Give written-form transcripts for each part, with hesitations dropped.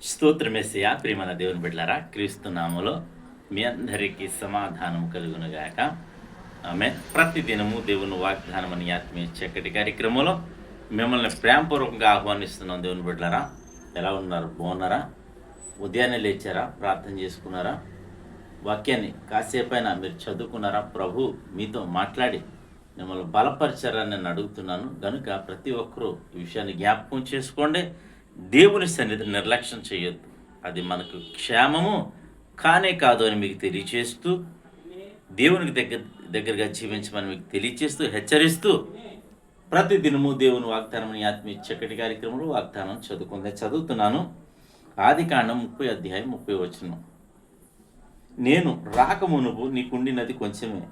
స్తోత్రమేసయ్య ప్రియమైన దేవుని బిడ్డలారా, క్రీస్తు నామములో మీ అందరికీ సమాధానం కలుగునుగాక. ఆమె ప్రతిదినము దేవుని వాగ్దానం అని ఆత్మీయ చక్కటి కార్యక్రమంలో మిమ్మల్ని ప్రేమపూర్వకంగా ఆహ్వానిస్తున్నాం. దేవుని బిడ్డలారా, ఎలా ఉన్నారు? బాగున్నారా? ఉదయాన్నే లేచారా? ప్రార్థన చేసుకున్నారా? వాక్యాన్ని కాసేపైనా మీరు చదువుకున్నారా? ప్రభు మీతో మాట్లాడి మిమ్మల్ని బలపరిచారని నేను అడుగుతున్నాను. కనుక ప్రతి ఒక్కరూ ఈ విషయాన్ని జ్ఞాపకం చేసుకోండి. దేవుని సన్నిధిని నిర్లక్ష్యం చేయొద్దు. అది మనకు క్షేమము కానే కాదు అని మీకు తెలియచేస్తూ, దేవునికి దగ్గరగా జీవించమని మీకు తెలియచేస్తూ, హెచ్చరిస్తూ, ప్రతి దినము దేవుని వాగ్దానం ఆత్మీయ చక్కటి కార్యక్రమంలో వాగ్దానం చదువుతున్నాను. ఆదికాండం 30 అధ్యాయం 30 వచనం. నేను రాకమునుపు నీకుండినది కొంచెమే,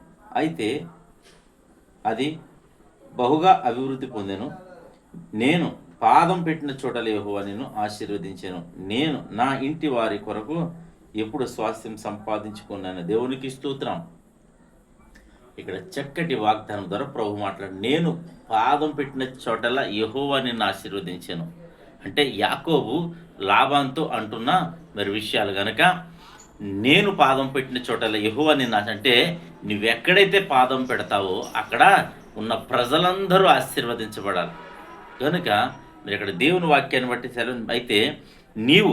అయితే అది బహుగా అభివృద్ధి పొందెను. నేను పాదం పెట్టిన చోటల యెహోవా నిన్ను ఆశీర్వదించాను. నేను నా ఇంటి వారి కొరకు ఎప్పుడు స్వాస్థ్యం సంపాదించుకున్నాను. దేవునికి స్తోత్రం. ఇక్కడ చక్కటి వాగ్దానం ద్వారా ప్రభు మాట్లాడు. నేను పాదం పెట్టిన చోటల యెహోవా నిన్ను ఆశీర్వదించాను అంటే యాకోబు లాబానుతో అంటున్న మరి విషయాలు గనక, నేను పాదం పెట్టిన చోటల యెహోవా నిన్ను అంటే నువ్వెక్కడైతే పాదం పెడతావో అక్కడ ఉన్న ప్రజలందరూ ఆశీర్వదించబడాలి. కనుక మీరు ఇక్కడ దేవుని వాక్యాన్ని బట్టి సెలవు అయితే నీవు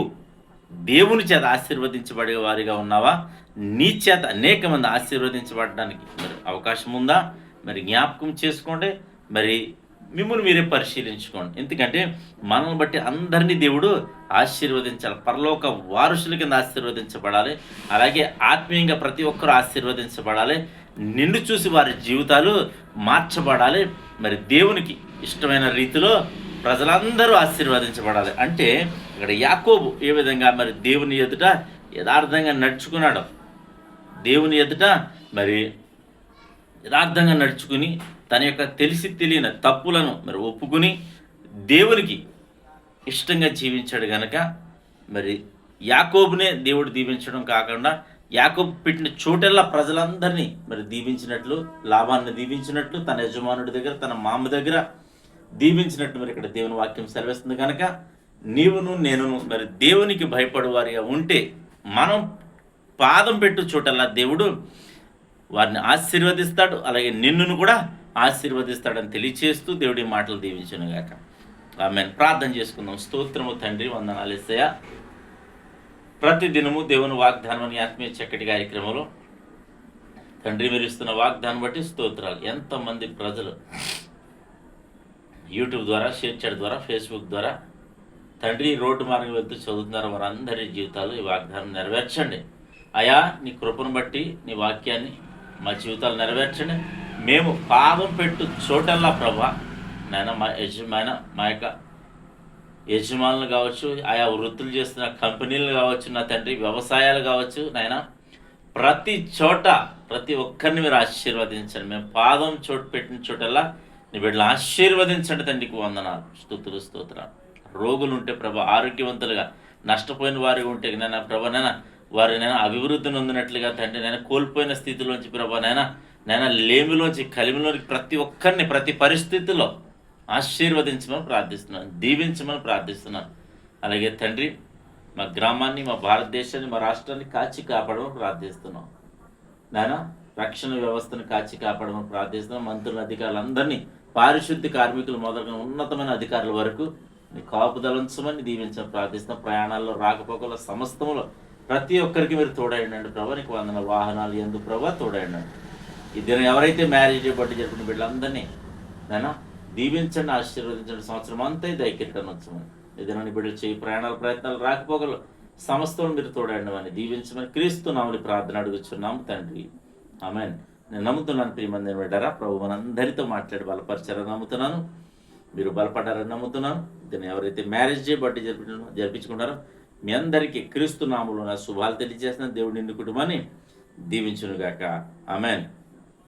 దేవుని చేత ఆశీర్వదించబడే వారిగా ఉన్నావా? నీ చేత అనేక మంది ఆశీర్వదించబడడానికి మరి అవకాశం ఉందా? మరి జ్ఞాపకం చేసుకోండి. మరి మిమ్మల్ని మీరే పరిశీలించుకోండి. ఎందుకంటే మనల్ని బట్టి అందరినీ దేవుడు ఆశీర్వదించాలి. పరలోక వారసుల కింద ఆశీర్వదించబడాలి. అలాగే ఆత్మీయంగా ప్రతి ఒక్కరూ ఆశీర్వదించబడాలి. నిన్ను చూసి వారి జీవితాలు మార్చబడాలి. మరి దేవునికి ఇష్టమైన రీతిలో ప్రజలందరూ ఆశీర్వదించబడాలి. అంటే ఇక్కడ యాకోబు ఏ విధంగా మరి దేవుని ఎదుట యథార్థంగా నడుచుకున్నాడు, దేవుని ఎదుట మరి యథార్థంగా నడుచుకుని తన యొక్క తెలిసి తెలియని తప్పులను మరి ఒప్పుకుని దేవునికి ఇష్టంగా జీవించాడు గనక మరి యాకోబునే దేవుడు దీవించడం కాకుండా యాకోబు పెట్టిన చోటెల్లా ప్రజలందరినీ మరి దీవించినట్లు, లాభాన్ని దీవించినట్లు, తన యజమానుడి దగ్గర తన మామ దగ్గర దీవించినట్టు మరి ఇక్కడ దేవుని వాక్యం సెలవిస్తుంది. కనుక నీవును నేనును మరి దేవునికి భయపడు వారిగా ఉంటే మనం పాదం పెట్టు చోటల్లా దేవుడు వారిని ఆశీర్వదిస్తాడు. అలాగే నిన్నును కూడా ఆశీర్వదిస్తాడని తెలియచేస్తూ దేవుడి మాటలు దీవించును గాక. ఆమేన్. ప్రార్థన చేసుకుందాం. స్తోత్రము తండ్రి, వందనాలు యేసయ్యా. ప్రతి దినము దేవుని వాగ్దానం అని ఆత్మీయ చక్కటి కార్యక్రమంలో తండ్రి మీరు ఇస్తున్న వాగ్దానం బట్టి స్తోత్రాలు. ఎంతమంది ప్రజలు యూట్యూబ్ ద్వారా, షేర్ చాట్ ద్వారా, ఫేస్బుక్ ద్వారా తండ్రి రోడ్డు మార్గం వెళ్తూ చదువుతున్నారు. వారందరి జీవితాలు ఈ వాగ్దానం నెరవేర్చండి అయా. నీ కృపను బట్టి నీ వాక్యాన్ని మా జీవితాలు నెరవేర్చండి. మేము పాదం పెట్టు చోటల్లా ప్రభా నాయన మా యొక్క యజమానులు కావచ్చు, ఆయా వృత్తులు చేస్తున్న కంపెనీలు కావచ్చు, నా తండ్రి వ్యవసాయాలు కావచ్చు, నాయన ప్రతి చోట ప్రతి ఒక్కరిని మీరు ఆశీర్వదించండి. మేము పాదం చోటు పెట్టిన చోటల్లా నీ బిడ్డలు ఆశీర్వదించండి. తండ్రికి వందనాలు, స్తుతులు, స్తోత్రాలు. రోగులు ఉంటే ప్రభా ఆరోగ్యవంతులుగా, నష్టపోయిన వారు ఉంటే నేను ప్రభా వారు నేను అభివృద్ధి నొందినట్లుగా తండ్రి నేను కోల్పోయిన స్థితిలోంచి ప్రభా నేను లేమిలోంచి కలిమిలోనికి ప్రతి ఒక్కరిని ప్రతి పరిస్థితిలో ఆశీర్వదించమని ప్రార్థిస్తున్నాను, దీవించమని ప్రార్థిస్తున్నాను. అలాగే తండ్రి మా గ్రామాన్ని, మా భారతదేశాన్ని, మా రాష్ట్రాన్ని కాచి కాపాడమని ప్రార్థిస్తున్నాం. నాయన రక్షణ వ్యవస్థను కాచి కాపాడమని ప్రార్థిస్తున్నాం. మంత్రుల అధికారులందరినీ, పారిశుద్ధ్య కార్మికులు మొదలుగా ఉన్నతమైన అధికారుల వరకు నీ కాపుదల ఉంచమని దీవించమని ప్రార్థిస్తున్నాం. ప్రయాణాల్లో, రాకపోకల సమస్తములో ప్రతి ఒక్కరికి మీరు తోడైండండి ప్రభా. నీకు వందన వాహనాలు ఎందుకు ప్రభా తోడైండండి. ఈ దినం ఎవరైతే మ్యారేజ్ బట్టి జరుపుకున్న వీళ్ళందరినీ నాయన దీవించండి, ఆశీర్వదించండి. సంవత్సరం అంతా దైకిరీటాన్ని ఉంచమని ఈ దినాన్ని బిడ్డలు చేయి ప్రయాణాల ప్రయత్నాలు, రాకపోకలు సమస్తం మీరు తోడైండి అని దీవించమని క్రీస్తు నామములో ప్రార్థన అడుగుచున్నాము తండ్రి. ఆమేన్. నేను నమ్ముతున్నాను ప్రియమంది బిడ్డారా, ప్రభు మనందరితో మాట్లాడి బలపరిచారని నమ్ముతున్నాను. మీరు బలపడ్డారని నమ్ముతున్నాను. దీన్ని ఎవరైతే మ్యారేజ్ బట్టి జరిపించుకుంటారో మీ అందరికీ క్రీస్తు నామములో నా శుభాలు తెలియజేసిన దేవుడి నిండు కుటుంబాన్ని దీవించునుగాక. ఆమేన్.